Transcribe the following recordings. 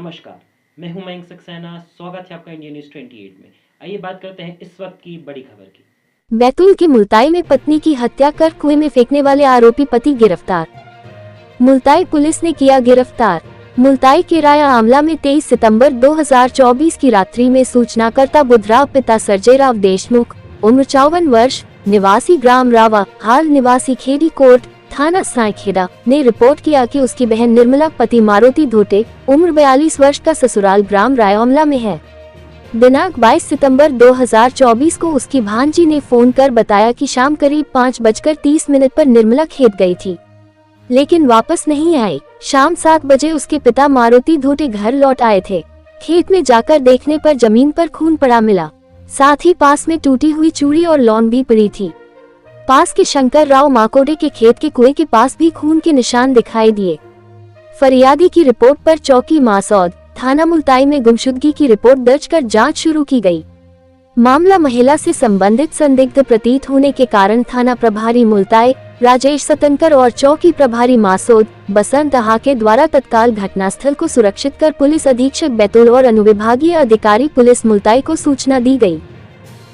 नमस्कार, मैं हूं मयंक सक्सेना। स्वागत है आपका इंडिया न्यूज 28 में। आइए बात करते हैं इस वक्त की बड़ी खबर की। बैतूल के मुल्ताई में पत्नी की हत्या कर कुएं में फेंकने वाले आरोपी पति गिरफ्तार। मुल्ताई पुलिस ने किया गिरफ्तार। मुल्ताई के राया आमला में 23 सितंबर 2024 की रात्रि में सूचनाकर्ता बुधराव पिता संजय राव देशमुख, उम्र 54 वर्ष, निवासी ग्राम रावा, हाल निवासी खेड़ी कोट, थाना सायखेड़ा, ने रिपोर्ट किया कि उसकी बहन निर्मला पति मारुति धोटे, उम्र 42 वर्ष का ससुराल ग्राम रायमला में है। दिनांक 22 सितंबर 2024 को उसकी भांजी ने फोन कर बताया कि शाम करीब 5:30 पर निर्मला खेत गई थी, लेकिन वापस नहीं आई। शाम 7 बजे उसके पिता मारुति धोटे घर लौट आए थे। खेत में जाकर देखने पर जमीन पर खून पड़ा मिला, साथ ही पास में टूटी हुई चूड़ी और लौंग भी पड़ी थी। पास के शंकर राव माकोडे के खेत के कुएं के पास भी खून के निशान दिखाई दिए। फरियादी की रिपोर्ट पर चौकी मासौद, थाना मुल्ताई में गुमशुदगी की रिपोर्ट दर्ज कर जांच शुरू की गई। मामला महिला से संबंधित संदिग्ध प्रतीत होने के कारण थाना प्रभारी मुल्ताई राजेश सतनकर और चौकी प्रभारी मासौद बसंत हाके द्वारा तत्काल घटनास्थल को सुरक्षित कर पुलिस अधीक्षक बैतूल और अनुविभागीय अधिकारी पुलिस मुल्ताई को सूचना दी गई।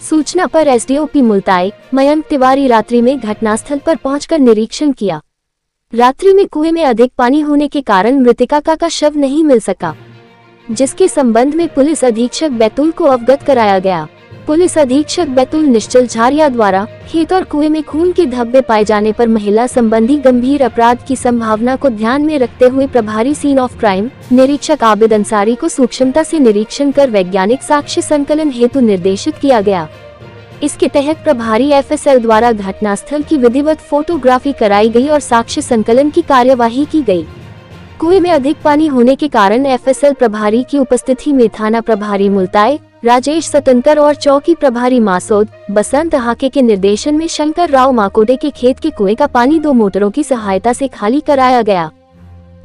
सूचना पर एसडीओपी मुल्ताई मयंक तिवारी रात्रि में घटनास्थल पर पहुंचकर निरीक्षण किया। रात्रि में कुएं में अधिक पानी होने के कारण मृतका का शव नहीं मिल सका, जिसके संबंध में पुलिस अधीक्षक बैतूल को अवगत कराया गया। पुलिस अधीक्षक बैतूल निश्चल झारिया द्वारा खेत और कुएं में खून के धब्बे पाए जाने पर महिला संबंधी गंभीर अपराध की संभावना को ध्यान में रखते हुए प्रभारी सीन ऑफ क्राइम निरीक्षक आबिद अंसारी को सूक्ष्मता से निरीक्षण कर वैज्ञानिक साक्ष्य संकलन हेतु निर्देशित किया गया। इसके तहत प्रभारी एफएसएल द्वारा घटनास्थल की विधिवत फोटोग्राफी कराई गई और साक्ष्य संकलन की कार्यवाही की गई। कुएं में अधिक पानी होने के कारण एफएसएल प्रभारी की उपस्थिति में थाना प्रभारी मुल्ताई राजेश सतनकर और चौकी प्रभारी मासौद बसंत हाके के निर्देशन में शंकर राव माकोडे के खेत के कुएं का पानी 2 मोटरों की सहायता से खाली कराया गया।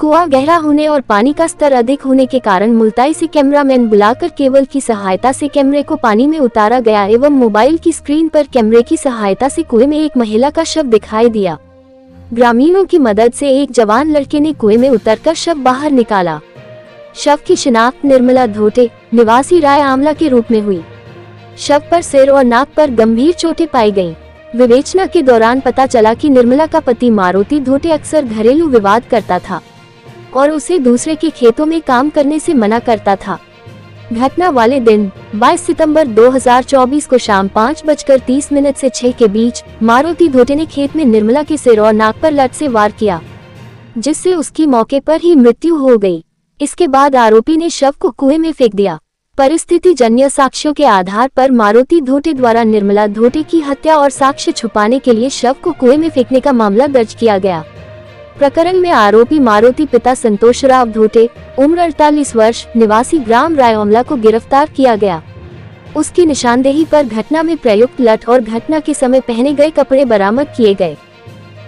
कुआं गहरा होने और पानी का स्तर अधिक होने के कारण मुल्ताई से कैमरामैन बुलाकर केबल की सहायता से कैमरे को पानी में उतारा गया एवं मोबाइल की स्क्रीन पर कैमरे की सहायता से कुएं में एक महिला का शव दिखाई दिया। ग्रामीणों की मदद से एक जवान लड़के ने कुएं में उतरकर शव बाहर निकाला। शव की शिनाख्त निर्मला धोटे निवासी राय आमला के रूप में हुई। शव पर सिर और नाक पर गंभीर चोटें पाई गईं। विवेचना के दौरान पता चला कि निर्मला का पति मारुति धोटे अक्सर घरेलू विवाद करता था और उसे दूसरे के खेतों में काम करने से मना करता था। घटना वाले दिन 22 सितंबर 2024 को शाम 5:30 से 6 के बीच मारुति धोटे ने खेत में निर्मला के सिर और नाक पर लठ से वार किया, जिससे उसकी मौके पर ही मृत्यु हो गई। इसके बाद आरोपी ने शव को कुएं में फेंक दिया। परिस्थिति जन्य साक्ष्यों के आधार पर मारुति धोटे द्वारा निर्मला धोटे की हत्या और साक्ष्य छुपाने के लिए शव को कुएं में फेंकने का मामला दर्ज किया गया। प्रकरण में आरोपी मारुति पिता संतोष राव धोटे, उम्र 48 वर्ष, निवासी ग्राम रायमला को गिरफ्तार किया गया। उसकी निशानदेही पर घटना में प्रयुक्त लठ और घटना के समय पहने गए कपड़े बरामद किए गए,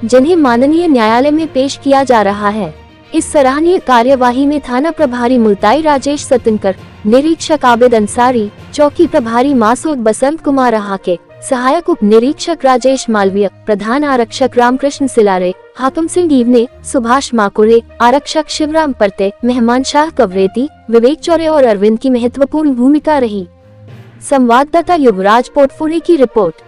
जिन्हें माननीय न्यायालय में पेश किया जा रहा है। इस सराहनीय कार्यवाही में थाना प्रभारी मुल्ताई राजेश सतनकर, निरीक्षक आबिद अंसारी, चौकी प्रभारी मासौद बसंत कुमार हाके, सहायक उप निरीक्षक राजेश मालवीय, प्रधान आरक्षक रामकृष्ण सिलारे, हाकम सिंह ईवने, सुभाष माकुरे, आरक्षक शिवराम परते, मेहमान शाह कवरेती, विवेक चौरे और अरविंद की महत्वपूर्ण भूमिका रही। संवाददाता युवराज पोटफोरे की रिपोर्ट।